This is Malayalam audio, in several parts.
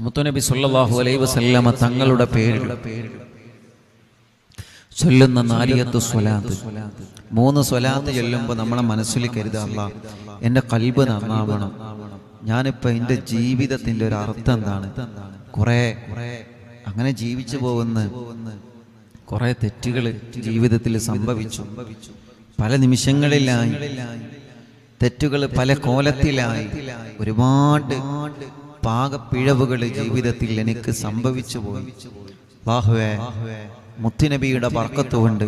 മുത്തുനബി സല്ലല്ലാഹു അലൈഹി വസല്ലമ തങ്ങളുടെ പേരിൽ ചൊല്ലുന്ന നാരിയത്തു സ്വലാത്ത്, 3 സ്വലാത്ത് ചൊല്ലുമ്പോൾ നമ്മളെ മനസ്സിൽ കരുതുക, അല്ലാഹ് എൻ്റെ ഖൽബ് നന്നാവണം. ഞാനിപ്പോൾ എൻ്റെ ജീവിതത്തിൻ്റെ ഒരു അർത്ഥം എന്താണ്? കുറേ അങ്ങനെ ജീവിച്ചു പോകുന്ന കുറേ തെറ്റുകൾ ജീവിതത്തിൽ സംഭവിച്ചു. പല നിമിഷങ്ങളിലായി തെറ്റുകൾ പല കോലത്തിലായി ഒരുപാട് പാകപ്പിഴവുകൾ ജീവിതത്തിൽ എനിക്ക് സംഭവിച്ചു പോയി. അല്ലാഹുവേ, മുത്തുനബിയുടെ ബർക്കത്ത് കൊണ്ട്,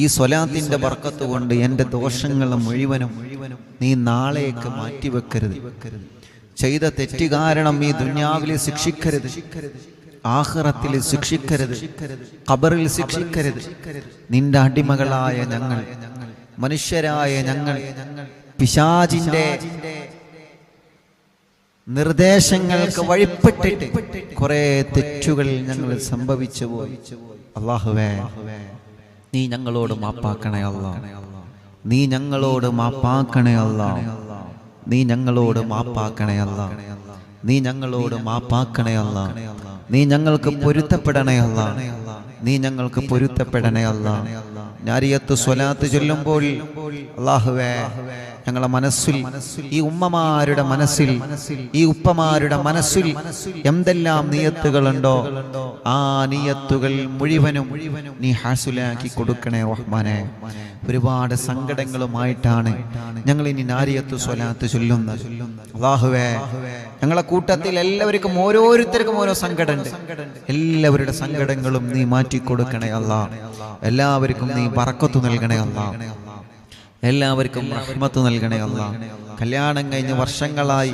ഈ സ്വലാത്തിന്റെ ബർക്കത്ത് കൊണ്ട് എൻ്റെ ദോഷങ്ങൾ മുഴുവനും നീ നാളേക്ക് മാറ്റിവെക്കരുത്. ചെയ്ത തെറ്റ് കാരണം ഈ ദുനിയാവിൽ ശിക്ഷിക്കരുത്, ആഖിറത്തിൽ ശിക്ഷിക്കരുത്, ഖബറിൽ ശിക്ഷിക്കരുത്. നിന്റെ അടിമകളായ ഞങ്ങൾ, മനുഷ്യരായ ഞങ്ങൾ പിശാചിന്റെ നിർദ്ദേശങ്ങൾക്ക് വഴിപ്പെട്ടിട്ട് കുറെ തെറ്റുകൾ ഞങ്ങൾ സംഭവിച്ചു പോയി. അല്ലാഹുവേ, നീ ഞങ്ങളോട് മാപ്പാക്കണേ അല്ലാഹ്. നീ ഞങ്ങളോട് മാപ്പാക്കണേ അല്ലാഹ്. നീ ഞങ്ങളോട് മാപ്പാക്കണേ അല്ലാഹ്. നീ ഞങ്ങളോട് മാപ്പാക്കണേ അല്ലാഹ്. നീ ഞങ്ങൾക്ക് പൊരുത്തപ്പെടണേ അല്ലാഹ്. നീ ഞങ്ങൾക്ക് പൊരുത്തപ്പെടണേ അല്ലാഹ്. നാരിയത്ത് സ്വലാത്ത് ചൊല്ലുമ്പോൾ അല്ലാഹുവേ, ഞങ്ങളെ മനസ്സിൽ, ഈ ഉമ്മമാരുടെ മനസ്സിൽ, ഈ ഉപ്പമാരുടെ മനസ്സിൽ എന്തെല്ലാം നിയത്തുകളുണ്ടോ ആ നിയത്തുകൾ മുഴുവനും നീ ഹാസുലാക്കി കൊടുക്കണേ റഹ്മാനെ. ഒരുപാട് സങ്കടങ്ങളുമായിട്ടാണ് ഞങ്ങൾ ഇനി നാരിയത്ത് സ്വലാത്ത് ചൊല്ലുന്നത്. അല്ലാഹുവേ, ഞങ്ങളെ കൂട്ടത്തിൽ എല്ലാവർക്കും ഓരോരുത്തർക്കും ഓരോ സങ്കടമുണ്ട്. എല്ലാവരുടെ സങ്കടങ്ങളും നീ മാറ്റിക്കൊടുക്കണേ അല്ലാഹ്. എല്ലാവർക്കും നീ ബറക്കത്ത് നൽകണേ അല്ലാഹ്. എല്ലാവർക്കും റഹ്മത്ത് നൽകണേ അല്ലാഹ്. കല്യാണം കഴിഞ്ഞ് വർഷങ്ങളായി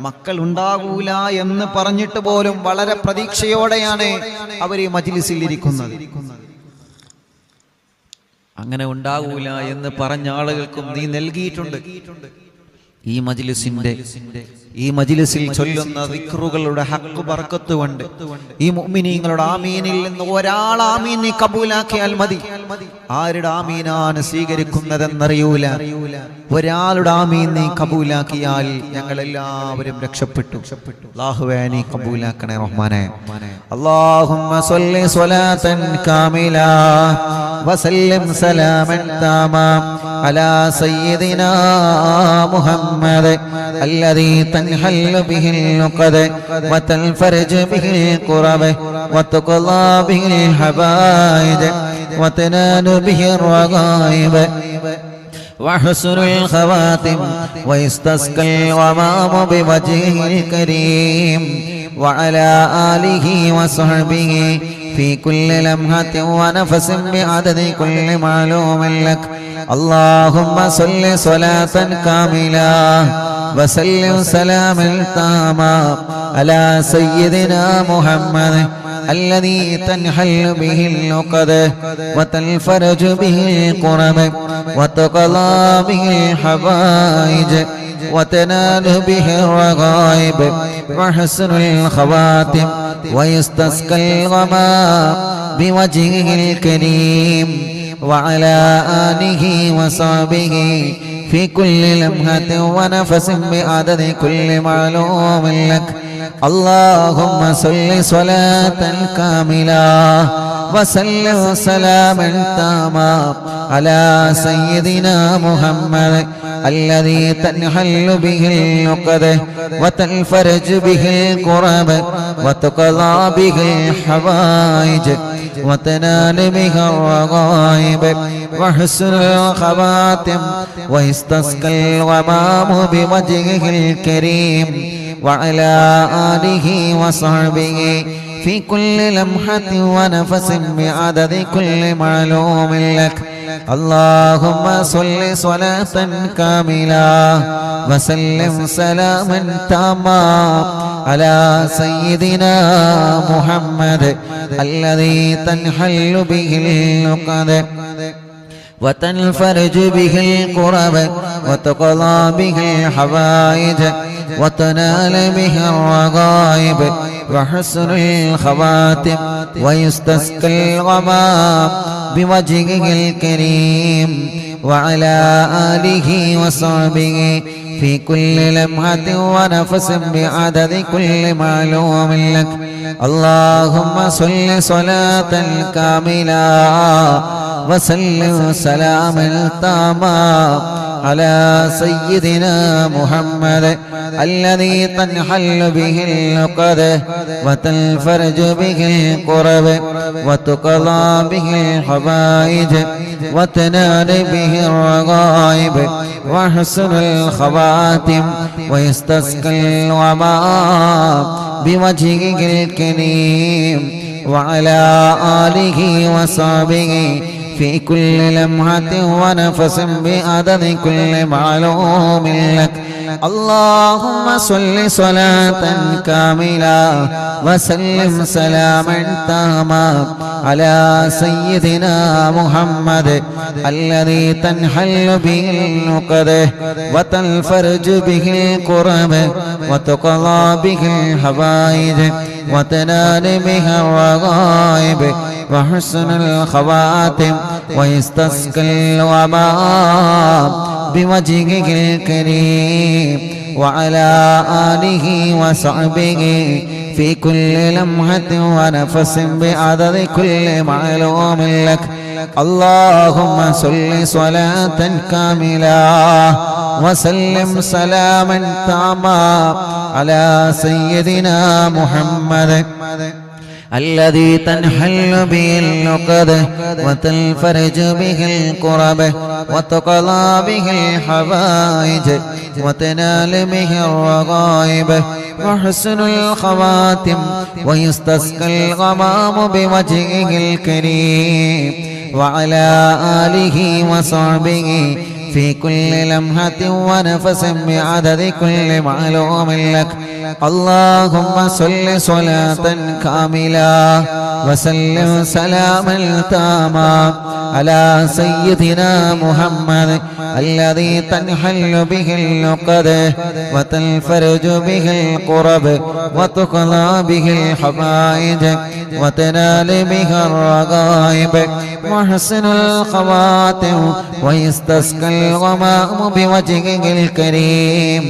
മക്കൾ ഉണ്ടാകൂല എന്ന് പറഞ്ഞിട്ട് പോലും വളരെ പ്രതീക്ഷയോടെയാണ് അവർ ഈ മജ്ലിസിൽ ഇരിക്കുന്നത്. അങ്ങനെ ഉണ്ടാകൂല എന്ന് പറഞ്ഞ ആളുകൾക്കും നീ നൽകിയിട്ടുണ്ട്. ഈ മജ്ലിസിൽ ചൊല്ലുന്ന ദിക്റുകളുടെ ഹഖ് ബർക്കത്ത് കൊണ്ട് ഈ മുഅ്മിനീങ്ങളുടെ ആമീനിൽ നിന്ന് ഒരാൾ ആമീൻ നീ കബൂലാക്കിയാൽ മതി. ആരുടെ ആമീനാണ് സ്വീകരിക്കുന്നതെന്നറിയൂല. ഒരാളുടെ ആമീൻ നീ കബൂലാക്കിയാൽ ഞങ്ങൾ എല്ലാവരും രക്ഷപ്പെട്ടു. അല്ലാഹുവേ, നീ കബൂലാക്കണേ റഹ്മാനെ. അല്ലാഹുമ്മ സ്വല്ലി സ്വലാതൻ കാമില വസല്ലിം സലാമൻ താമാ അലാ സയ്യിദിനാ മുഹമ്മദ് الذي تنحل به العقد وتنفرج به الكرب وتقضى به الحوائج وتنال به الرغائب وحسن الخواتم ويستسقى الغمام بوجهه الكريم وعلى آله وصحبه في كل لمحة ونفس بعدد كل معلوم لك. اللهم صل صلاة كاملة وسلم سلاما تاما على سيدنا محمد الذي تنحل به العقد وتنفرج به الكرب وتقضى به الحوائج وتنال به الرغائب وحسن الخواتم ويستسقى الغمام بوجهه الكريم وعلى آله وصحبه في كل لمحة ونفس بعدد كل معلوم لك. اللهم صل صلاة كاملة وسلم سلاما تاما على سيدنا محمد الذي تنحل به العقد وتنفرج به الكرب وتقضى به الحوائج وتنال به الرغائب وحسن الخواتم ويستسقى الغمام بوجهه الكريم وعلى آله وصحبه في كل لمحة ونفس بعدد كل معلوم لك. اللهم صل صلاة كاملة وسلم سلاما تاما على سيدنا محمد الذي تنحل به العقد وتنفرج به الكرب وتقضى به الحوائج وتنال به الرغائب وحسن الخواتم ويستسقى الغمام بوجهه الكريم وعلى آله وصحبه في كل لمحة ونفس بعدد كل معلوم لك اللهم صل صلاة كاملة وسلم سلاما تاما على سيدنا محمد الذي تنحل به العقد وتنفرج به الكرب وتقضى به الحوائج وتنال به الرغائب وحسن الخواتم ويستسقى الغمام بوجهه الكريم وعلى آله وصحبه في كل لمحة ونفس بعدد كل معلوم لك اللهم صل صلاة كاملة وسلم سلاما تاما على سيدنا محمد الذي تنحل به العقد وتنفرج به الكرب وتقضى به الحوائج وتنال به الرغائب وحسن الخواتم ويستسقى الغمام بوجهه الكريم وعلى آله وصحبه في كل لمحة ونفس بعدد كل معلوم لك اللهم صل صلاة كاملة وسلم سلاما تاما على سيدنا محمد الذي تنحل به العقد وتنفرج به الكرب وتقضى به الحوائج وتنال به الرغائب وحسن الخواتم ويستسقى الغمام بوجهه الكريم وعلى آله وصحبه في كل لمحة ونفس بعدد كل معلوم لك اللهم صل صلاة كاملة وسلم سلاما تاما على سيدنا محمد الذي تنحل به العقد وتنفرج به الكرب وتقضى به الحوائج وتنال به الرغائب وحسن الخواتم ويستسقى الغمام بوجهه الكريم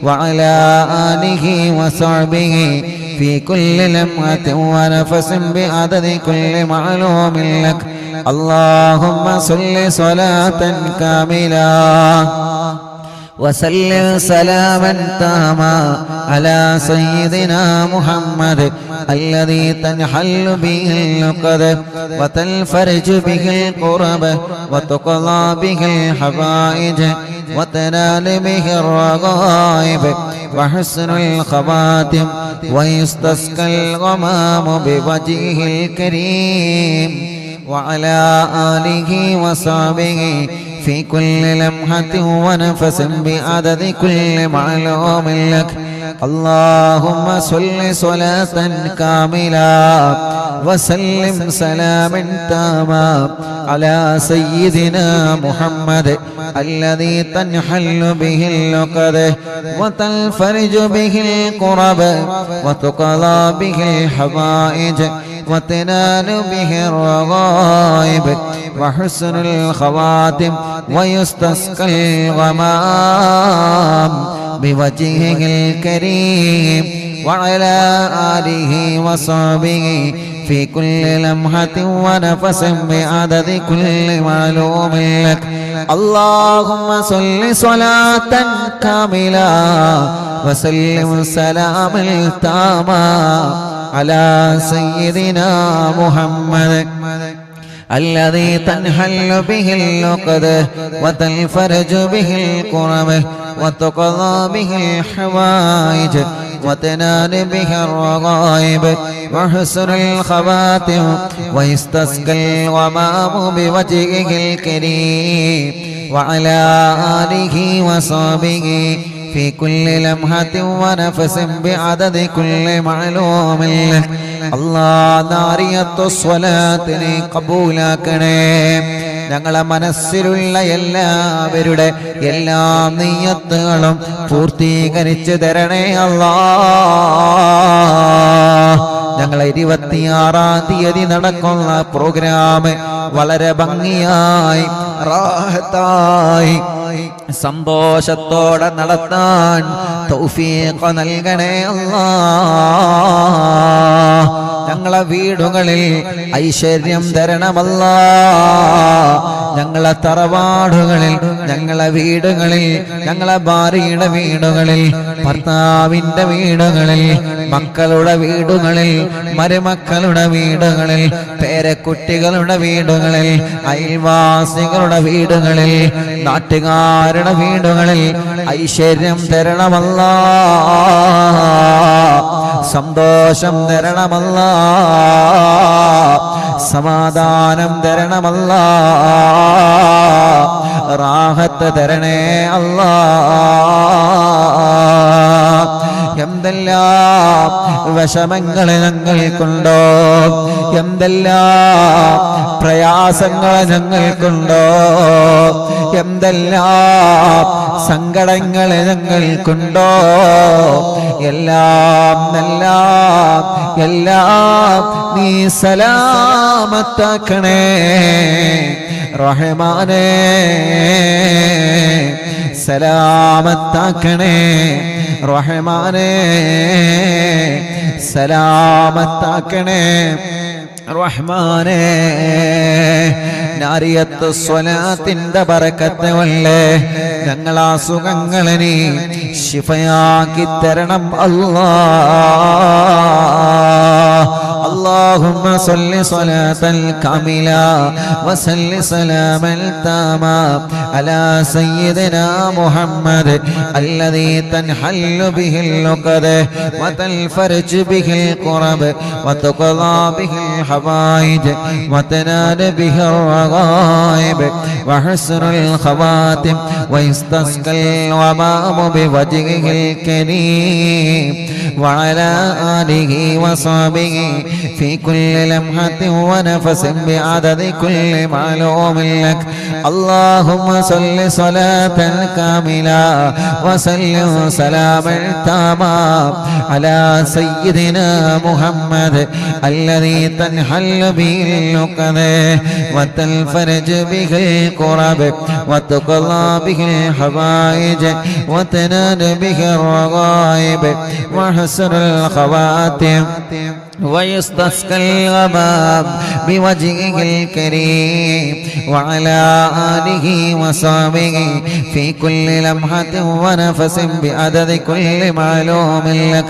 وعلى آله وصحبه في كل لمحة ونفس بعدد كل معلوم لك اللهم صل صلاة كاملة وسلم سلاما تاما على سيدنا محمد الذي تنحل به العقد وتنفرج به الكرب وتقضى به الحوائج وتنال به الرغائب وحسن الخواتم ويستسقى الغمام بوجهه الكريم وعلى آله وصحبه في كل لمحة ونفس بعدد كل معلوم لك اللهم صل صلاة كاملة وسلم سلاما تاما على سيدنا محمد الذي تنحل به العقد وتنفرج به الكرب وتقضى به الحوائج وتنال به الرغائب وحسن الخواتم ويستسقى الغمام بوجهه الكريم وعلى آله وصحبه في كل لمحة ونفس بعدد كل معلوم لك اللهم صل صلاة كاملة وسلم سلاما تاما على سيدنا محمد الذي تنحل به العقد وتنفرج به الكرب وتقضى به الحوائج وتنال به الرغائب وحسن الخواتم ويستسقى الغمام بوجهه الكريم وعلى آله وصحبه في كل لمحة ونفس بعدد كل معلوم لك الله نارية الصلاة قبولاكني ഞങ്ങളെ മനസ്സിലുള്ള എല്ലാവരുടെ എല്ലാ നിയ്യത്തുകളും പൂർത്തീകരിച്ചു തരണേ അല്ലാഹ്. ഞങ്ങളെ 26-ാം തീയതി നടക്കുന്ന പ്രോഗ്രാം വളരെ ഭംഗിയായി റാഹത്തായി സന്തോഷത്തോടെ നടത്താൻ തൗഫീഖ് നൽകണേ അല്ലാഹ്. ഞങ്ങളെ വീടുകളിൽ ഐശ്വര്യം തരണമല്ലാ. ഞങ്ങളെ തറവാടുകളിൽ, ഞങ്ങളെ വീടുകളിൽ, ഞങ്ങളെ ഭാര്യയുടെ വീടുകളിൽ, ഭർത്താവിന്റെ വീടുകളിൽ, മക്കളുടെ വീടുകളിൽ, മരുമക്കളുടെ വീടുകളിൽ, പേരക്കുട്ടികളുടെ വീടുകളിൽ, അയൽവാസികളുടെ വീടുകളിൽ, നാട്ടുകാരുടെ വീടുകളിൽ ഐശ്വര്യം തരണമല്ലാ. സന്തോഷം തരണമല്ലാ. സമാധാനം തരണമല്ലാ. റാഹത്ത് തരണേ അല്ലാ. എന്തെല്ലാം വിഷമങ്ങൾ ഞങ്ങൾക്കുണ്ടോ, എന്തെല്ലാം പ്രയാസങ്ങൾ ഞങ്ങൾക്കുണ്ടോ, എന്തെല്ലാം സങ്കടങ്ങൾ ഞങ്ങൾക്കുണ്ടോ, എല്ലാം എല്ലാം എല്ലാം നീ സലാമത്താക്കണേ റഹ്മാനേ. സലാമത്താക്കണേ റഹ്മാനേ. സലാമത്താക്കണേ റഹ്മാനേ. നാരിയത്ത് സ്വലാത്തിന്റെ ബറക്കത്ത് കൊണ്ട് ഞങ്ങളാ സുഖങ്ങളെ നീ ശിഫയാക്കി തരണം അല്ലാഹ്. اللهم صل صلاة كاملة وسل سلاما تاما على سيدنا محمد الذي تنحل به العقد وتنفرج به الكرب وتقضى به الحوائج وتنال به الرغائب وحسن الخواتم ويستسقى الغمام بوجهه الكريم وعلى آله وصحبه في كل لمحة ونفس بعدد كل معلوم لك. اللهم صل صلاة كاملة وسلم سلاما تاما على سيدنا محمد الذي تنحل به العقد وتنفرج به الكرب وتقضى به الحوائج وتنال به الرغائب وحسن الخواتم ويستسقى الغمام بوجهه الكريم وعلى آله وصحبه في كل لمحة ونفس بعدد كل معلوم لك.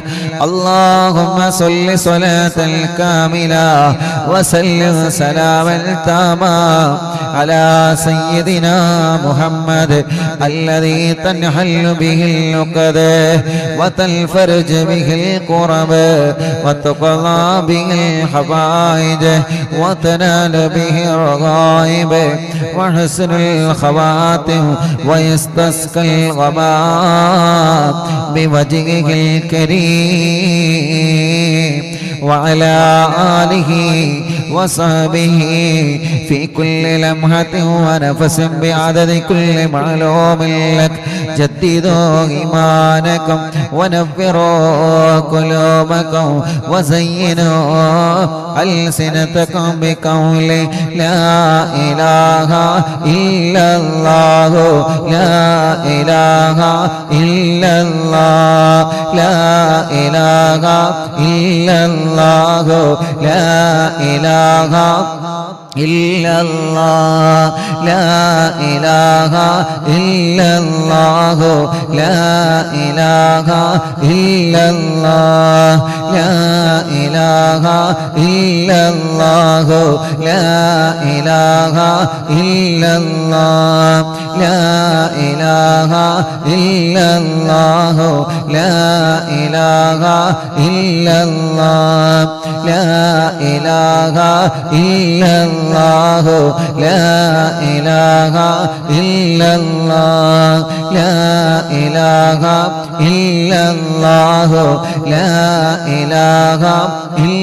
اللهم صل صلاة كاملة وسلم سلاما تاما على سيدنا محمد الذي تنحل به العقد وتنفرج به الكرب وتقضى به الحوائج وتنال به الرغائب وحسن الخواتم ويستسقى الغمام بوجهه الكريم وعلى آله وصحبه في كل لمحة ونفس بعدد كل معلوم لك. جددوا إيمانكم ونفروا قلوبكم وزينوا ألسنتكم بقول لا إله إلا الله لا إله إلا الله لا إله إلا الله لا إله إلا الله لا إله إلا الله لا إله إلا الله لا إله إلا الله لا إله إلا الله لا إله إلا الله لا إله إلا الله لا إله إلا الله لا إله إلا الله لا إله إلا الله لا إله إلا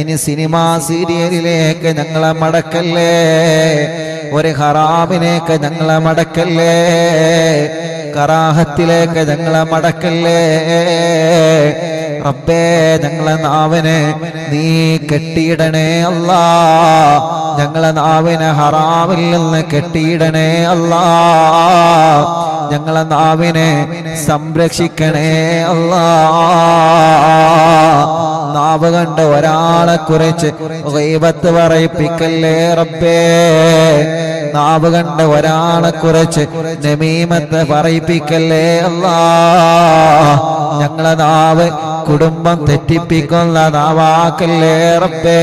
ഇനി സിനിമാ സീരിയലിലേക്ക് ഞങ്ങളെ മടക്കല്ലേ, ഒരു ഹറാമിലേക്ക് ഞങ്ങളെ മടക്കല്ലേ, കറാഹത്തിലേക്ക് ഞങ്ങളെ മടക്കല്ലേ. റബ്ബേ, ഞങ്ങളെ നാവിനെ നീ കെട്ടിയിടണേ അല്ലാ, ഞങ്ങളെ നാവിനെ ഹറാമിൽ നിന്ന് കെട്ടിയിടണേ അല്ലാ, ഞങ്ങളെ നാവിനെ സംരക്ഷിക്കണേ അല്ലാ. നാവ് കണ്ട് ഒരാളെ കുറിച്ച് ഗീബത്ത് പറയിപ്പിക്കല്ലേ റബ്ബേ, നാവ് കണ്ട് ഒരാളെ കുറിച്ച് നമീമത്ത് പറയിപ്പിക്കല്ലേ അല്ലാ. ഞങ്ങളെ നാവ് കുടുംബം തെറ്റിപ്പിക്കുന്ന നാവാക്കല്ലേ റബ്ബേ.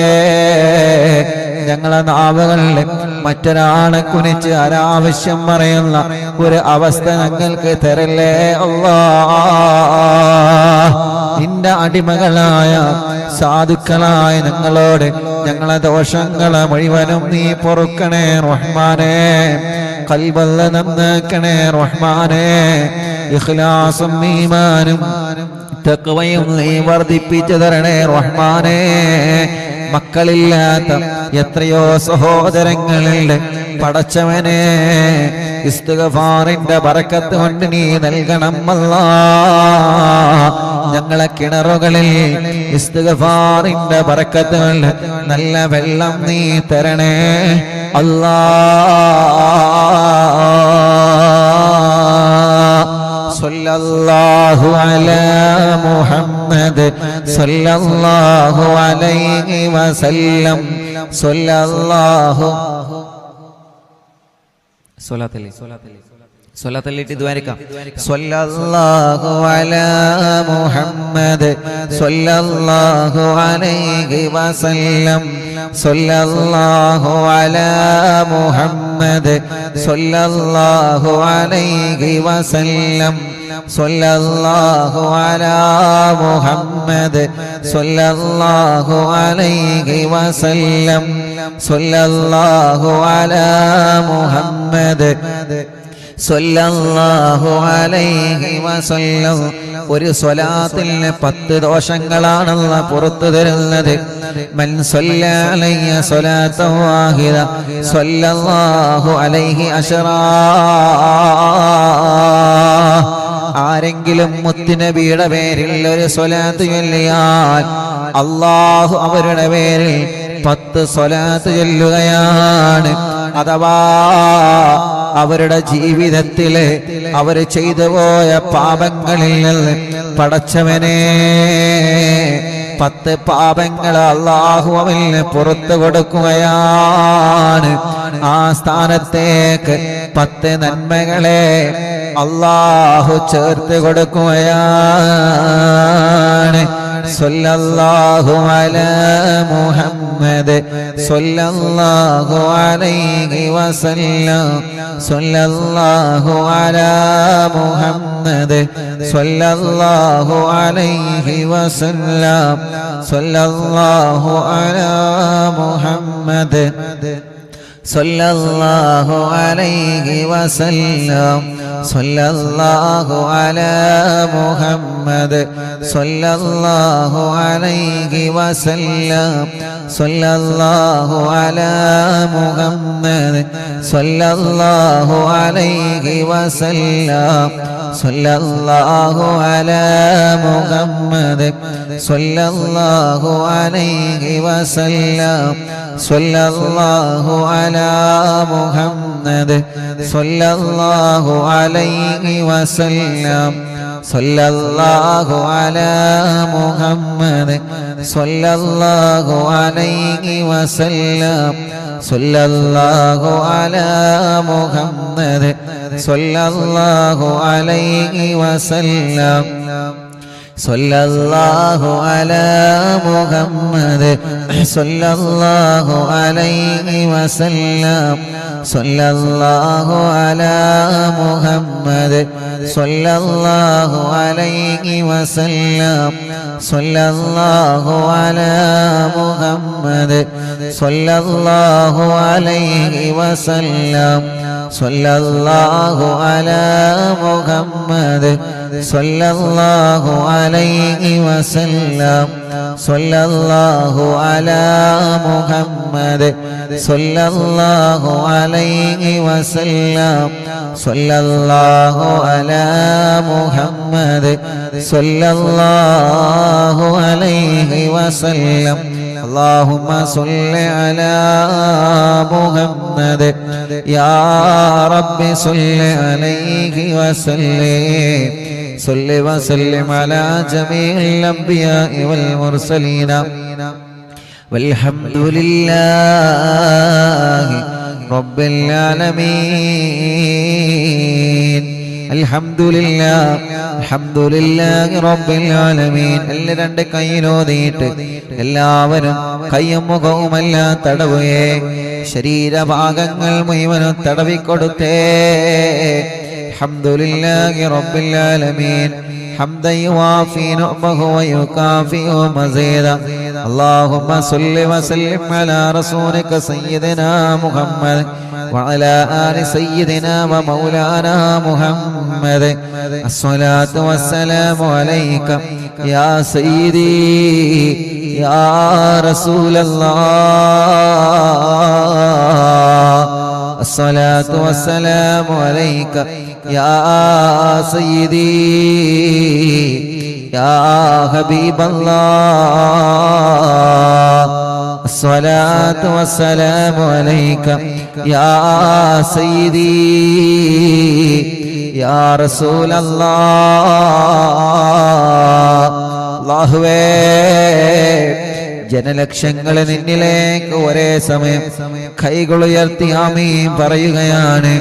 ഞങ്ങളെ നാവുകളിൽ മറ്റൊരാളെ കുറിച്ച് അനാവശ്യം പറയുന്ന ഒരു അവസ്ഥ ഞങ്ങൾക്ക് തരല്ലേ അല്ലാ. നിന്റെ അടിമകളായ സാധുക്കളായ ഞങ്ങളോട് ഞങ്ങളെ ദോഷങ്ങളെ മുഴുവനും നീ പൊറുക്കണേ റഹ്മാനേ, ഖൽബല്ല നന്നാക്കണേ റഹ്മാനേ, ഇഖ്ലാസും ഈമാനും തഖ്വയും നീ വർദ്ധിപ്പിച്ചു തരണേ റഹ്മാനേ. മക്കളില്ലാത്ത എത്രയോ സഹോദരങ്ങളുണ്ട് പടച്ചവനെ, ഇസ്തിഗ്ഫാറിന്റെ ബറക്കത്ത് കൊണ്ട് നീ നൽകണം അല്ലാ. ഞങ്ങളെ കിണറുകളിൽ ഇസ്തിഗ്ഫാറിന്റെ ബറക്കത്ത് കൊണ്ട് നല്ല വെള്ളം നീ തരണേ അല്ലാ. സല്ലല്ലാഹു അലാ മുഹമ്മദ് സല്ലല്ലാഹു അലൈഹി വസല്ലം. സല്ലല്ലാഹു സ്വലാത്തല്ലിട്ട് ദ്വാരിക്കാം. സല്ലല്ലാഹു അലാ മുഹമ്മദ് സല്ലല്ലാഹു അലൈഹി വസല്ലം. സല്ലല്ലാഹു അലാ മുഹമ്മദ് സല്ലല്ലാഹു അലൈഹി വസല്ലം. സല്ലല്ലാഹു അലാ മുഹമ്മദ് സല്ലല്ലാഹു അലൈഹി വസല്ലം. സല്ലല്ലാഹു അലാ മുഹമ്മദ് സല്ലല്ലാഹു അലൈഹി വസല്ലം. ഒരു സ്വലാത്തിന് 10 ദോഷങ്ങളാണല്ലോ പുറത്തു തരുന്നത്. മൻ സല്ലല്ലാ അലൈഹി സ്വലാത്തൻ വാഹിദ സല്ലല്ലാഹു അലൈഹി അശറാ. ആരെങ്കിലും മുത്തുനബിയുടെ പേരിൽ ഒരു സ്വലാത്ത് ചൊല്ലിയാൽ അല്ലാഹു അവരുടെ പേരിൽ 10 സ്വലാത്ത് ചൊല്ലുകയാണ്. അഥവാ അവരുടെ ജീവിതത്തിലെ അവർ ചെയ്തു പോയ പാപങ്ങളിൽ നിന്ന് പടച്ചവനെ 10 പാപങ്ങൾ അല്ലാഹു അവന് പുറത്തു കൊടുക്കുകയാണ്. ആ സ്ഥാനത്തേക്ക് 10 നന്മകളെ അല്ലാഹു ചേർത്ത് കൊടുക്കുകയാണ്. സല്ലല്ലാഹു അലാ മുഹമ്മദ് സല്ലല്ലാഹു അലൈഹി വസല്ലം. സല്ലല്ലാഹു അലാ മുഹമ്മദ് സല്ലല്ലാഹു അലൈഹി വസല്ലം. സല്ലല്ലാഹു അലാ മുഹമ്മദ് സല്ലല്ലാഹു അലൈഹി വസല്ലം. സല്ലല്ലാഹു അലാ മുഹമ്മദ് സല്ലല്ലാഹു അലൈഹി വസല്ലം. സല്ലല്ലാഹു അലാ മുഹമ്മദ് സല്ലല്ലാഹു അലൈഹി വസല്ലം. സല്ലല്ലാഹു അലാ മുഹമ്മദ് സല്ലല്ലാഹു അലൈഹി വസല്ലം. സല്ലല്ലാഹു അലാ മുഹമ്മദ് സല്ലല്ലാഹു അലൈഹി വസല്ലം. സല്ലല്ലാഹു അലാ മുഹമ്മദ് സല്ലല്ലാഹു അലൈഹി വസല്ലം. സല്ലല്ലാഹു അലാ മുഹമ്മദ് സല്ലല്ലാഹു അലൈഹി വസല്ലം. സല്ലല്ലാഹു അലാ മുഹമ്മദ് സല്ലല്ലാഹു അലൈഹി വസല്ലം. സല്ലല്ലാഹു അലാ മുഹമ്മദ് സല്ലല്ലാഹു അലൈഹി വസല്ലം. സല്ലല്ലാഹു അലാ മുഹമ്മദ് സല്ലല്ലാഹു അലൈഹി വസല്ലം. സല്ലല്ലാഹു അലാ മുഹമ്മദ് സല്ലല്ലാഹു അലൈഹി വസല്ലം സല്ലല്ലാഹു അലാ മുഹമ്മദ് സല്ലല്ലാഹു അലൈഹി വസല്ലം സല്ലല്ലാഹു അലാ മുഹമ്മദ് സല്ലല്ലാഹു അലൈഹി വസല്ലം اللهم صل على محمد يا رب صل عليه وسلم صل وسلم على جميع الأنبياء والمرسلين والحمد لله رب العالمين അൽഹംദുലില്ലാഹി റബ്ബിൽ ആലമീൻ. എല്ലാ രണ്ട് കൈയിലോതിയിട്ട് എല്ലാവരും കയ്യും മുഖവുമെല്ലാം തടവുകയെ ശരീരഭാഗങ്ങൾ മുഴുവനും തടവിക്കൊടുത്തേ. അൽഹംദുലില്ലാഹി റബ്ബിൽ ആലമീൻ حمدا يوافي نعمه ويكافئ مزيدا اللهم صل وسلم على رسولك سيدنا محمد وعلى آل سيدنا ومولانا محمد الصلاة والسلام عليك يا سيدي يا رسول الله الصلاة والسلام عليك يا سيدي يا حبيب الله الصلاة والسلام عليك يا سيدي يا رسول الله അല്ലാഹുവേ ജനലക്ഷങ്ങൾ നിന്നിലേക്ക് ഒരേ സമയം കൈകൾ ഉയർത്തി ആമീൻ പറയുകയാണ്.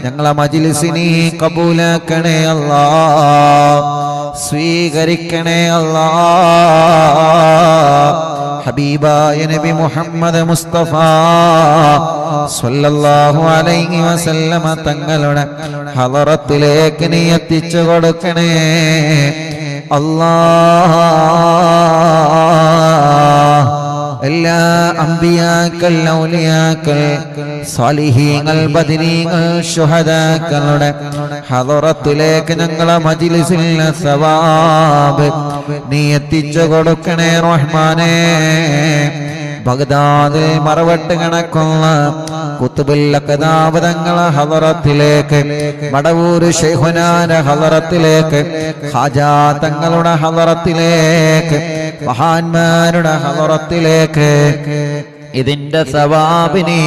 ഞങ്ങളെ മജ്‌ലിസിനെ കബൂലാക്കണേ അല്ലാഹ്, സ്വീകരിക്കണേ അല്ലാഹ്. ഹബീബായ നബി മുഹമ്മദ് മുസ്തഫ സ്വല്ലല്ലാഹു അലൈഹി വസല്ലമ തങ്ങളുടെ ഹളറത്തിലേക്ക് നീ എത്തിച്ചു കൊടുക്കണേ അല്ലാഹ്. എല്ലാ അംബിയാക്കൾ, ഔലിയാക്കൾ, സാലിഹീങ്ങൾ, ബദരീങ്ങൾ, ശുഹദാക്കളുടെ ഹളറത്തിലേക്ക് ഞങ്ങളെ മജ്‌ലിസിൽ സവാബ് നീ എത്തിച്ചു കൊടുക്കണേ റഹ്മാനേ. ബഗ്ദാദിൽ മറവട്ട് കണക്കുന്ന കുത്തുബുൽ അഖ്താബ് തങ്ങളെ ഹളറത്തിലേക്ക്, മടവൂർ ശൈഖുനാന്റെ ഹളറത്തിലേക്ക്, ഖാജാ തങ്ങളുടെ ഹളറത്തിലേക്ക്, മഹാന്മാരുടെ ഹളറത്തിലേക്ക് ഇതിന്റെ സവാബിനെ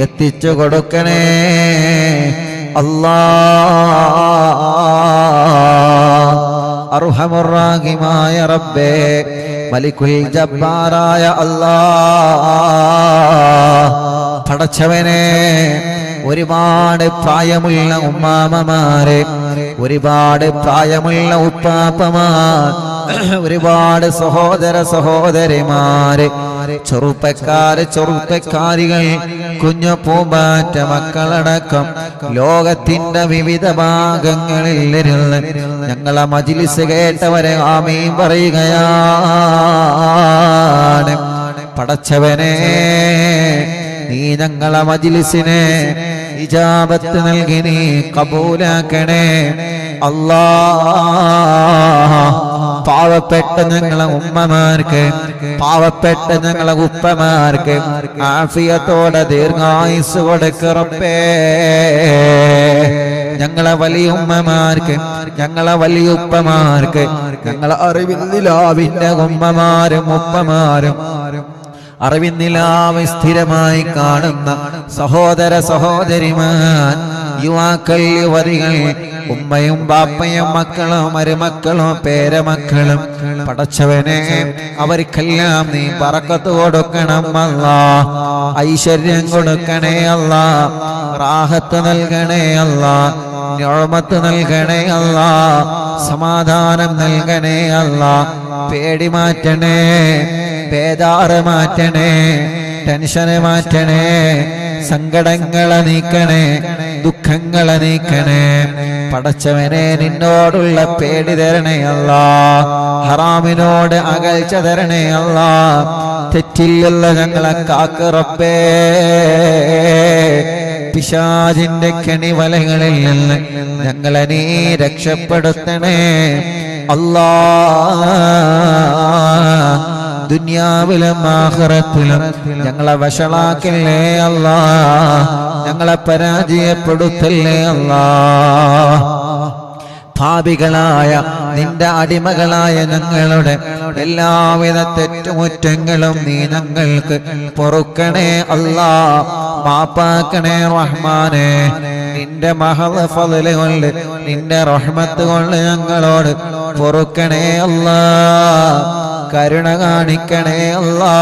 എത്തിച്ചു കൊടുക്കണേ അല്ലാഹ്. അർഹമുർ റഹീമായ റബ്ബേ, മലിക്കുൽ ജബ്ബാറായ അല്ലാഹ്, പടച്ചവനെ ഒരുപാട് പ്രായമുള്ള ഉമ്മാമമാരെ, ഒരുപാട് പ്രായമുള്ള ഉപ്പാപ്പമാർ, ഒരുപാട് സഹോദര സഹോദരിമാര്, ചെറുപ്പക്കാരികൾ, കുഞ്ഞു പൂമ്പാറ്റ മക്കളടക്കം ലോകത്തിന്റെ വിവിധ ഭാഗങ്ങളിൽ ഇരുന്ന് ഞങ്ങളെ മജ്‌ലിസ് കേട്ടവരെ ആമീൻ പറയുകയാണ്. പടച്ചവനെ നീ ഞങ്ങളെ മജ്‌ലിസിനെ ഇജാബത്ത് നൽകി നീ കബൂലാക്കണേ അല്ലാഹ്. പാവപ്പെട്ട ഞങ്ങളെ ഉമ്മമാർക്ക്, പാവപ്പെട്ട ഞങ്ങളെ ഉപ്പമാർക്ക് ആഫിയത്തോടെ ദീർഘായുസ് കൊടുക്ക് റബ്ബേ. ഞങ്ങളെ വലിയ ഉമ്മമാർക്ക്, ഞങ്ങളെ വലിയ ഉപ്പമാർക്ക്, ഞങ്ങളെ അറിവില്ലാവിന്റെ ഉമ്മമാരും ഉപ്പമാരും, അറിവിന്നിലാവ് സ്ഥിരമായി കാണുന്ന സഹോദര സഹോദരിമാർ, യുവാക്കൾ, യുവതികൾ, ഉമ്മയും ബാപ്പയും മക്കളും മരുമക്കളും പേരമക്കളും, പടച്ചവനെ അവർക്കെല്ലാം നീ ബറക്കത്ത് കൊടുക്കണം അല്ലാഹ്. ഐശ്വര്യം കൊടുക്കണേ അല്ലാഹ്, റാഹത്ത് നൽകണേ അല്ലാഹ്, നിഅമത്ത് നൽകണേ അല്ലാഹ്, സമാധാനം നൽകണേ അല്ലാഹ്. പേടി മാറ്റണേ, ബേജാറ് മാറ്റണേ, ടെൻഷന് മാറ്റണേ, സങ്കടങ്ങളെ നീക്കണേ, ദുഃഖങ്ങളെ നീക്കണേ. പടച്ചവനെ നിന്നോടുള്ള പേടി തരണേ അല്ലാഹ്, ഹറാമിനോട് അകൽച്ച തരണേ അല്ലാഹ്. തെറ്റില്ല ഞങ്ങളെ കാക്ക് റബ്ബേ, പിശാചിന്റെ കെണിവലകളിൽ നിന്ന് ഞങ്ങളെ നീ രക്ഷപ്പെടുത്തണേ അല്ലാ. ദുനിയാവിലും ആഖിറത്തിലും ഞങ്ങളെ വഷളാക്കല്ലേ അല്ലാ, ഞങ്ങളെ പരാജയപ്പെടുത്തല്ലേ അല്ലാ. പാപികളായ നിന്റെ അടിമകളായ ഞങ്ങളുടെ എല്ലാവിധ തെറ്റുമുറ്റങ്ങളും നീ ഞങ്ങൾക്ക് പൊറുക്കണേ അല്ലാ, മാപ്പാക്കണേ റഹ്മാനെ. നിന്റെ മഹദ് ഫള് കൊണ്ട് നിന്റെ റഹ്മത്ത് കൊണ്ട് ഞങ്ങളോട് പൊറുക്കണേ അല്ലാ, കരുണ കാണിക്കണേ അല്ലാ.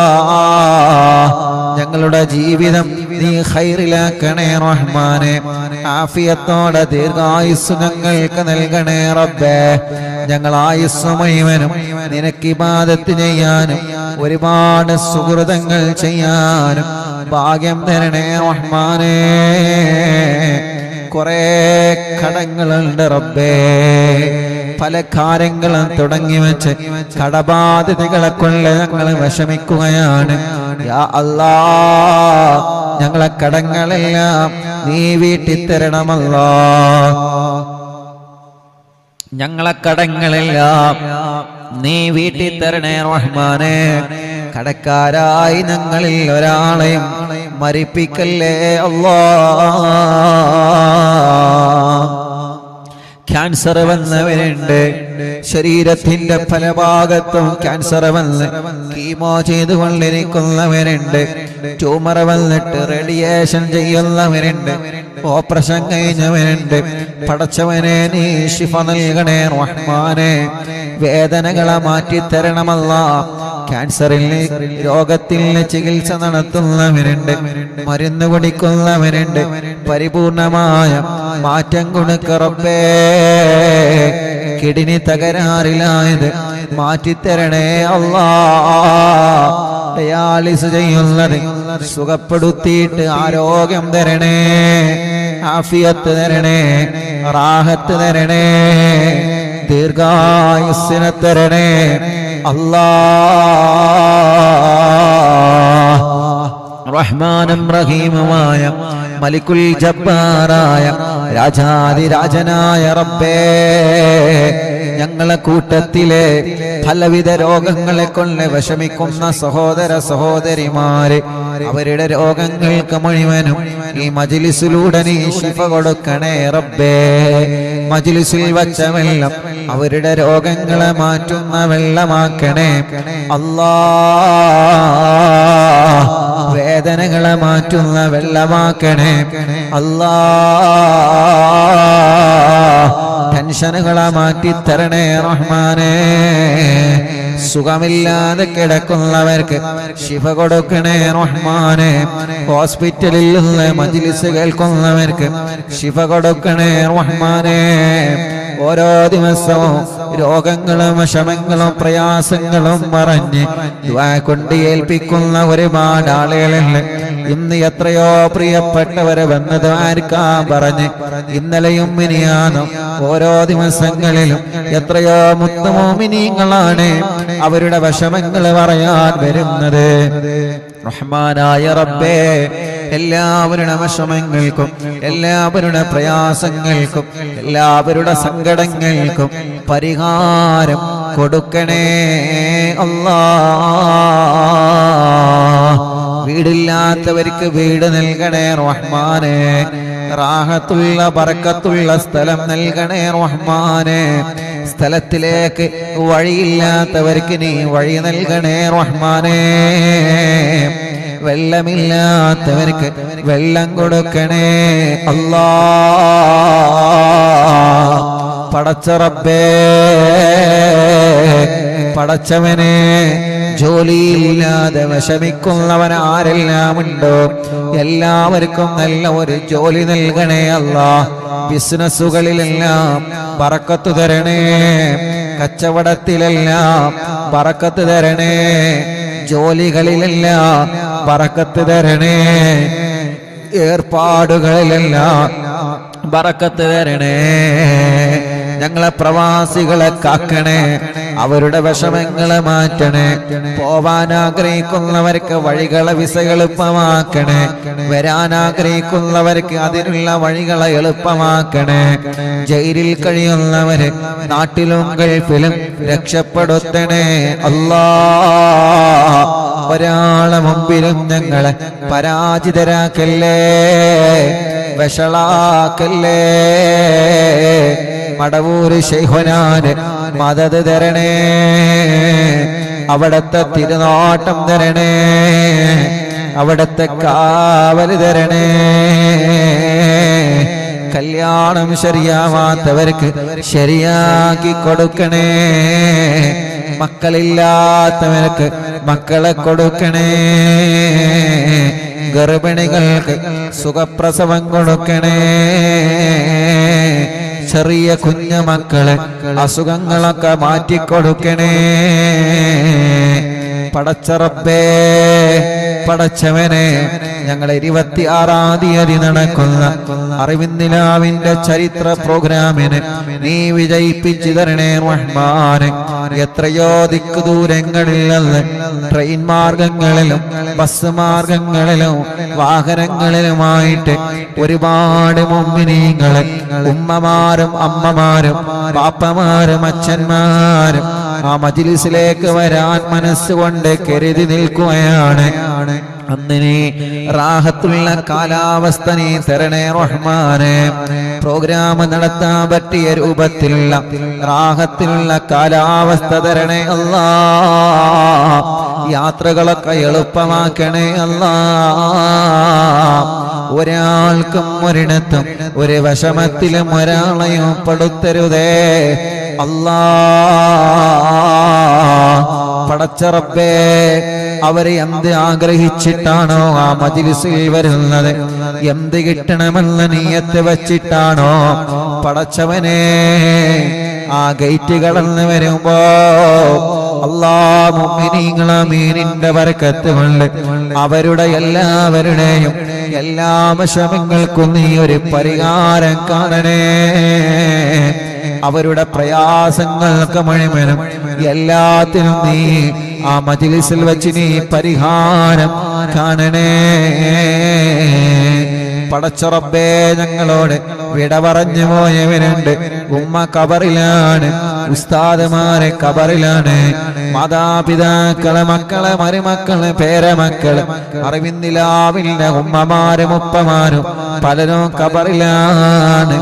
ഞങ്ങളുടെ ജീവിതം നീ ഖൈറിലാക്കണേ റഹ്മാനെ. ആഫിയത്തോടെ ദീർഘായുസ് ഞങ്ങൾക്ക് നൽകണേ റബ്ബേ. ഞങ്ങൾ ആയുസ് മുഴുവനും നിനക്ക് ഇബാദത്ത് ചെയ്യാനും ഒരുപാട് സുഹൃതങ്ങൾ ചെയ്യാനും ഭാഗ്യം തരണേ റഹ്മാനെ. കുറേ കടങ്ങളുണ്ട് റബ്ബേ, പല കാര്യങ്ങളും തുടങ്ങി വെച്ച് കടബാധ്യതകളെ കൊണ്ട് ഞങ്ങൾ വിഷമിക്കുകയാണ്. യാ അല്ലാ, ഞങ്ങളെ കടങ്ങളെല്ലാം നീ വീട്ടിത്തരണമല്ലാ. ഞങ്ങളെ കടങ്ങളെല്ലാം നീ വീട്ടിത്തരണേ റഹ്മാനെ. കടക്കാരായി ഞങ്ങളിൽ ഒരാളെയും മരിപ്പിക്കല്ലേ അല്ലാ. ക്യാൻസർ വന്നവരുണ്ട്, ശരീരത്തിന്റെ പല ഭാഗത്തും ക്യാൻസർ വന്ന് കീമോ ചെയ്തുകൊണ്ടിരിക്കുന്നവരുണ്ട്, ട്യൂമർ വന്നിട്ട് റേഡിയേഷൻ ചെയ്യുന്നവരുണ്ട്, ഓപ്പറേഷൻ കഴിഞ്ഞവരുണ്ട്. പടച്ചവനെ നീ ശിഫ നൽകണേ റഹ്മാനെ. വേദനകളെ മാറ്റിത്തരണമല്ലാ. ക്യാൻസറിന് രോഗത്തിന് ചികിത്സ നടത്തുന്നവരുണ്ട്, മരുന്ന് കുടിക്കുന്നവരുണ്ട്. പരിപൂർണമായ മാറ്റം കൊടുക്ക റബ്ബേ. കിഡ്നി തകരാറിലായത് മാറ്റിത്തരണേ അല്ലാ. ഡയാലിസ് ചെയ്യുന്നത് സുഖപ്പെടുത്തിയിട്ട് ആരോഗ്യം തരണേ, ആഫിയത്ത് തരണേ, റാഹത്ത് തരണേ, ദീർഘായുസ്സിനെ തരണേ അല്ലാ. റഹ്മാനും റഹീമുമായ മലിക്കുൽ ജബ്ബാറായ രാജാതിരാജനായ റബ്ബേ, ഞങ്ങളെ കൂട്ടത്തിലെ പലവിധ രോഗങ്ങളെ കൊണ്ട് വിഷമിക്കുന്ന സഹോദര സഹോദരിമാര്, അവരുടെ രോഗങ്ങൾക്ക് മുഴുവനും ഈ മജ്ലിസിലൂടെ നീ ശിഫ കൊടുക്കണേ റബ്ബേ. മജ്ലിസിൽ വച്ച വെള്ളം അവരുടെ രോഗങ്ങളെ മാറ്റുന്ന വെള്ളമാക്കണേ അല്ലാ. വേദനകളെ മാറ്റുന്ന വെള്ളമാക്കണേ അല്ലാ. ടെൻഷനുകളെ മാറ്റിത്തരണേ റഹ്മാനെ. സുഖമില്ലാതെ കിടക്കുന്നവർക്ക് ശിഫ കൊടുക്കണേ റഹ്മാനെ. ഹോസ്പിറ്റലിൽ നിന്ന് മജ്ലിസ് കേൾക്കുന്നവർക്ക് ശിഫ കൊടുക്കണേ റഹ്മാനെ. ഓരോ ദിവസവും രോഗങ്ങളും വിഷമങ്ങളും പ്രയാസങ്ങളും മറഞ്ഞ് ദുആ കൊണ്ട് ഏൽപ്പിക്കുന്ന ഒരുപാട് ആളുകളുണ്ട്. ഇന്ന് എത്രയോ പ്രിയപ്പെട്ടവരെ വന്ന് ദ്വാരക്കാൻ പറഞ്ഞ് ഇന്നലെയും മിനിയാന്നും ഓരോ ദിവസങ്ങളിലും എത്രയോ മുത്തമോമിനീങ്ങളാണ് അവരുടെ വിഷമങ്ങൾ പറയാൻ വരുന്നത്. റഹ്മാനായ റബ്ബേ, എല്ലാവരുടെ വിഷമങ്ങൾക്കും എല്ലാവരുടെ പ്രയാസങ്ങൾക്കും എല്ലാവരുടെ സങ്കടങ്ങൾക്കും പരിഹാരം കൊടുക്കണേ അല്ലാ. വീടില്ലാത്തവർക്ക് വീട് നൽകണേ റഹ്മാനെ. റാഹത്തുള്ള ബറക്കത്തുള്ള സ്ഥലം നൽകണേ റഹ്മാനെ. സ്ഥലത്തിലേക്ക് വഴിയില്ലാത്തവർക്ക് നീ വഴി നൽകണേ റഹ്മാനെ. വെള്ളമില്ലാത്തവർക്ക് വെള്ളം കൊടുക്കണേ അല്ലാ. പടച്ച റബ്ബേ, പടച്ചവനെ, ജോലിയില്ലാതെ വിഷമിക്കുന്നവൻ ആരെല്ലാം ഉണ്ടോ എല്ലാവർക്കും നല്ല ഒരു ജോലി നൽകണേ അല്ലാ. ബിസിനസ്സുകളിലെല്ലാം ബറക്കത്ത് തരണേ, കച്ചവടത്തിലെല്ലാം ബറക്കത്ത് തരണേ, ജോലികളിലെല്ലാം ബറക്കത്ത് തരണേ, ഏർപ്പാടുകളിലെല്ലാം ബറക്കത്ത് തരണേ. ഞങ്ങളെ പ്രവാസികളെ കാക്കണേ, അവരുടെ വിഷമങ്ങളെ മാറ്റണേ. പോവാൻ ആഗ്രഹിക്കുന്നവർക്ക് വഴികളെ വിസ എളുപ്പമാക്കണേ. വരാൻ ആഗ്രഹിക്കുന്നവർക്ക് അതിനുള്ള വഴികളെ എളുപ്പമാക്കണേ. ജയിലിൽ കഴിയുന്നവര് നാട്ടിലും ഗൾഫിലും രക്ഷപ്പെടുത്തണേ അല്ലാ. ഒരാളെ മുമ്പിലും ഞങ്ങളെ പരാജിതരാക്കല്ലേ, വഷളാക്കല്ലേ. മടവൂര് ശൈഖുനാന് മദദ് തരണേ, അവിടത്തെ തിരുനോട്ടം തരണേ, അവിടത്തെ കാവല് തരണേ. കല്യാണം ശരിയാവാത്തവർക്ക് ശരിയാക്കി കൊടുക്കണേ. മക്കളില്ലാത്തവർക്ക് മക്കളെ കൊടുക്കണേ. ഗർഭിണികൾക്ക് സുഖപ്രസവം കൊടുക്കണേ. ചെറിയ കുഞ്ഞു മക്കളെ അസുഖങ്ങളൊക്കെ മാറ്റിക്കൊടുക്കണേ. പടച്ച റബ്ബേ, പടച്ചവനെ, ഞങ്ങൾ 26-ാം തീയതി നടക്കുന്ന അറിവിന്ദിലാവിന്റെ ചരിത്ര പ്രോഗ്രാമിന് നീ വിജയിപ്പിച്ചു തരണേ റഹ്മാനെ. എത്രയോ ദിക്കു ദൂരങ്ങളിൽ നിന്ന് ട്രെയിൻ മാർഗങ്ങളിലും ബസ് മാർഗങ്ങളിലും വാഹനങ്ങളിലുമായിട്ട് ഒരുപാട് മുഅ്മിനീങ്ങളെ, ഉമ്മമാരും അമ്മമാരും പാപ്പമാരും അച്ഛന്മാരും ആ മജ്ലിസിലേക്ക് വരാൻ മനസ്സുകൊണ്ട് കരുതി നിൽക്കുകയാണ്. അന്നിനെ റാഹത്തുള്ള കാലാവസ്ഥ നീ തരണേ റഹ്മാനെ. പ്രോഗ്രാം നടത്താൻ പറ്റിയ രൂപത്തിലുള്ള റാഹത്തിലുള്ള കാലാവസ്ഥ തരണേ അല്ലാ. യാത്രകളൊക്കെ എളുപ്പമാക്കണേ അല്ലാ. ഒരാൾക്കും ഒരിടത്തും ഒരു വിഷമത്തിലും ഒരാളെയും പെടുത്തരുതേ അല്ലാ. പടച്ച റബ്ബേ, അവരെ എന്ത് ആഗ്രഹിച്ചിട്ടാണോ ആ മജ്ലിസിൽ വരുന്നത്, എന്ത് കിട്ടണമെന്ന് നിയത്ത് വെച്ചിട്ടാണോ പടച്ചവനെ ആ ഗേറ്റ് കടന്ന് വരുമ്പോ അല്ലാഹ് മുഅ്മിനീങ്ങളെ മീനിന്റെ ബർക്കത്ത് കൊണ്ട് അവരുടെ എല്ലാവരുടെയും എല്ലാ വിഷമങ്ങൾക്കും നീ ഒരു പരിഹാരം കാണണേ. അവരുടെ പ്രയാസങ്ങൾക്ക് മുഴുവനും എല്ലാത്തിനും നീ ആ മജ്ലിസിൽ വെച്ച് നീ പരിഹാരം കാണണേ. പടച്ച റബ്ബേ, ഞങ്ങളോട് വിട പറഞ്ഞു പോയവരുണ്ട്. ഉമ്മ കബറിലാണ്, ഉസ്താദുമാരെ കബറിലാണ്, മാതാപിതാക്കളെ, മക്കളെ, മരുമക്കളെ, പേരമക്കള്, അറിവിന്ദിലാവിന്റെ ഉമ്മമാരും ഉപ്പമാരും പലരും കബറിലാണ്.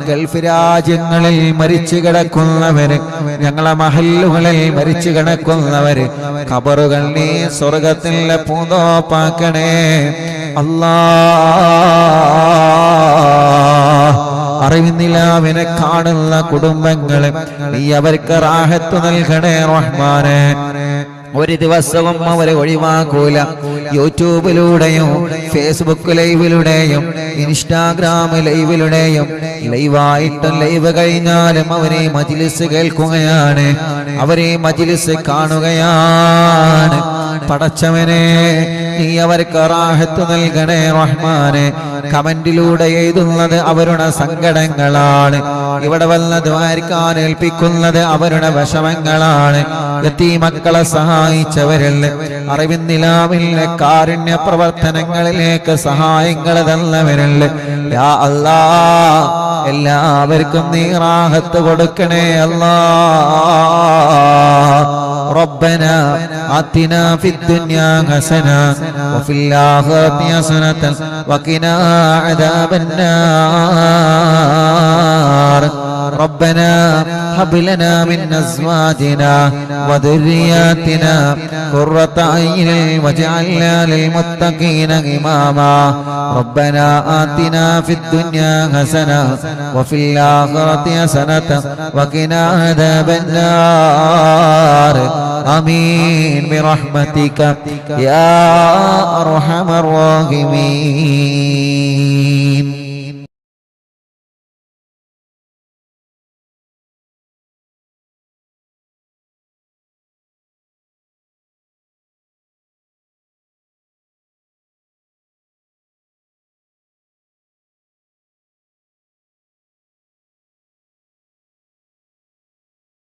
ഗൾഫ് രാജ്യങ്ങളിൽ മരിച്ചു കിടക്കുന്നവര്, ഞങ്ങളെ മഹല്ലുകളിൽ മരിച്ചു കിടക്കുന്നവര്, ഖബറുകൾ നീ സ്വർഗത്തിലെ പൂന്തോപ്പാക്കണേ അല്ലാ. അറിവിന്ദിലാവിനെ കാണുന്ന കുടുംബങ്ങളെ നീ അവർക്ക് റാഹത്ത് നൽകണേ റഹ്മാനെ. ഒരു ദിവസവും അവരെ ഒഴിവാക്കൂല. യൂട്യൂബിലൂടെയും ഫേസ്ബുക്ക് ലൈവിലൂടെയും ഇൻസ്റ്റാഗ്രാം ലൈവിലൂടെയും ലൈവായിട്ടും ലൈവ് കഴിഞ്ഞാലും അവരെ മജ്ലിസ് കേൾക്കുകയാണ്, അവരെ മജ്ലിസ് കാണുകയാണ്. പടച്ചവനെ, നീ അവർക്ക് റാഹത്ത് നൽകണേ റഹ്മാനെ. കമന്റിലൂടെ എഴുതുന്നത് അവരുടെ സങ്കടങ്ങളാണ്, ഇവിടെ വന്ന് ദ്വാരക്കാൻ ഏൽപ്പിക്കുന്നത് അവരുടെ വിഷമങ്ങളാണ്. യതീമക്കളെ സഹായിച്ചവരിൽ, അറിവിന്ദിലാവിലെ കാരുണ്യ പ്രവർത്തനങ്ങളിലേക്ക് സഹായങ്ങൾ തന്നവരിൽ, യാ അല്ലാഹ് എല്ലാവർക്കും നീ റാഹത്ത് കൊടുക്കണേ അല്ലാഹ്. ربنا آتنا في الدنيا حسنة وفي الآخرة حسنة وقنا عذاب النار. ربنا هب لنا من أزواجنا وذرياتنا قرة أعين واجعلنا للمتقين إماما. ربنا آتنا في الدنيا حسنة وفي الآخرة حسنة وقنا عذاب النار. آمين برحمتك يا أرحم الراحمين.